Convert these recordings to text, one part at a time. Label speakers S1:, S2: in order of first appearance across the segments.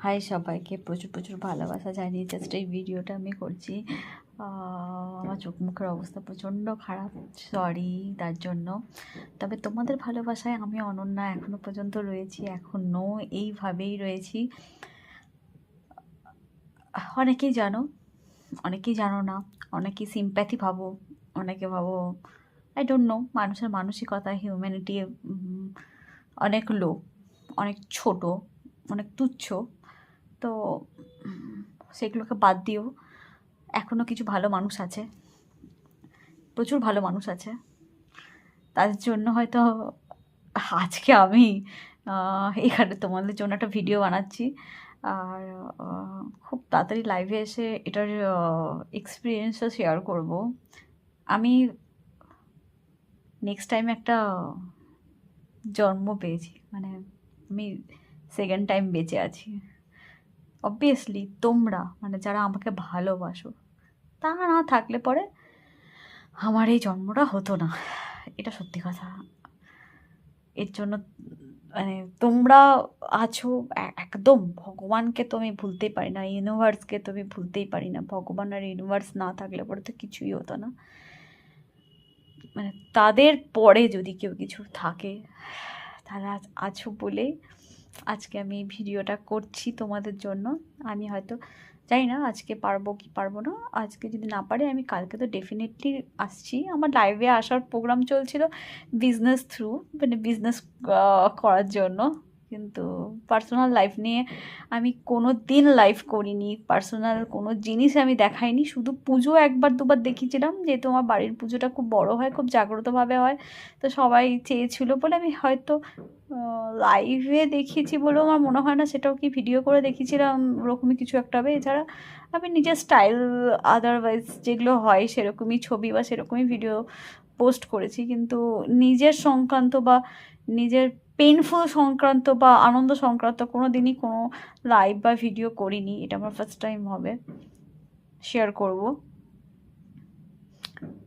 S1: High সবাইকে, প্রচুর প্রচুর ভালোবাসা জানিয়ে জাস্ট এই ভিডিওটা আমি করছি। আমার চোখ মুখের অবস্থা প্রচণ্ড খারাপ, সরি তার জন্য। তবে তোমাদের ভালোবাসায় আমি অনন্যা এখনও পর্যন্ত রয়েছি, এখনও এইভাবেই রয়েছি। অনেকেই জানো, অনেকেই জানো না, অনেকেই সিম্প্যাথি ভাবো, অনেকে ভাবো আই ডোন্ট নো। মানুষের মানসিকতা, হিউম্যানিটি অনেক লো, অনেক ছোট, অনেক তুচ্ছ। তো সেগুলোকে বাদ দিও, এখনও কিছু ভালো মানুষ আছে, প্রচুর ভালো মানুষ আছে। তাদের জন্য হয়তো আজকে আমি এখানে তোমাদের জন্য একটা ভিডিও বানাচ্ছি। আর খুব তাড়াতাড়ি লাইভে এসে এটার এক্সপিরিয়েন্সটা শেয়ার করব। আমি নেক্সট টাইম একটা জন্ম পেয়েছি, মানে আমি সেকেন্ড টাইম বেঁচে আছি। অবভিয়াসলি তোমরা, মানে যারা আমাকে ভালোবাসো, তা না থাকলে পরে আমার এই জন্মটা হতো না, এটা সত্যি কথা। এর জন্য মানে তোমরা আছো, একদম ভগবানকে তো আমি ভুলতেই পারি না, ইউনিভার্সকে তো আমি ভুলতেই পারি না। ভগবান আর ইউনিভার্স না থাকলে পরে তো কিছুই হতো না। মানে তাদের পরে যদি কেউ কিছু থাকে, তারা আছো বলেই আজকে আমি ভিডিওটা করছি তোমাদের জন্য। আমি হয়তো জানি না আজকে পারবো কি পারবো না, আজকে যদি না পারি আমি কালকে তো ডেফিনেটলি আসছি। আমার লাইভে আসার প্রোগ্রাম চলছিল বিজনেস থ্রু, মানে বিজনেস করার জন্য, কিন্তু পার্সোনাল লাইফ নিয়ে আমি কোনো দিন লাইভ করিনি, পার্সোনাল কোনো জিনিস আমি দেখাইনি। শুধু পুজো একবার দুবার দেখিয়েছিলাম, যেহেতু আমার বাড়ির পুজোটা খুব বড় হয়, খুব জাগ্রতভাবে হয়, তো সবাই চেয়েছিল বলে আমি হয়তো লাইভে দেখিয়েছি বলেও আমার মনে হয় না সেটাও কি ভিডিও করে দেখিয়েছিলাম, ওরকমই কিছু একটা হবে। এছাড়া আমি নিজের স্টাইল আদারওয়াইজ যেগুলো হয় সেরকমই ছবি বা সেরকমই ভিডিও পোস্ট করেছি, কিন্তু নিজের সংক্রান্ত বা নিজের পেইনফুল সংক্রান্ত বা আনন্দ সংক্রান্ত কোনো দিনই কোনো লাইভ বা ভিডিও করিনি। এটা আমার ফার্স্ট টাইম হবে, শেয়ার করব।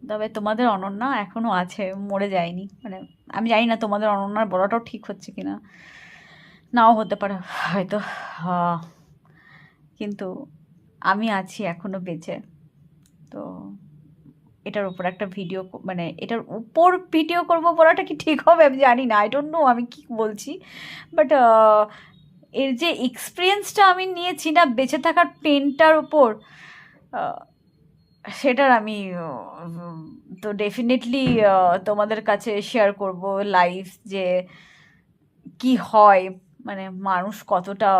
S1: তবে তোমাদের অনন্যা এখনও আছে, মরে যায়নি। মানে আমি জানি না তোমাদের অনন্যার বলাটাও ঠিক হচ্ছে কি না, নাও হতে পারে হয়তো, কিন্তু আমি আছি এখনও বেঁচে। তো এটার উপর একটা ভিডিও, মানে এটার উপর ভিডিও করবো বলাটা কি ঠিক হবে আমি জানি না, আই ডোন্ট নো আমি কি বলছি। বাট এর যে এক্সপিরিয়েন্সটা আমি নিয়েছি না বেঁচে থাকার পেনটার উপর, সেটার আমি তো ডেফিনেটলি তোমাদের কাছে শেয়ার করব লাইভ, যে কি হয়, মানে মানুষ কতটা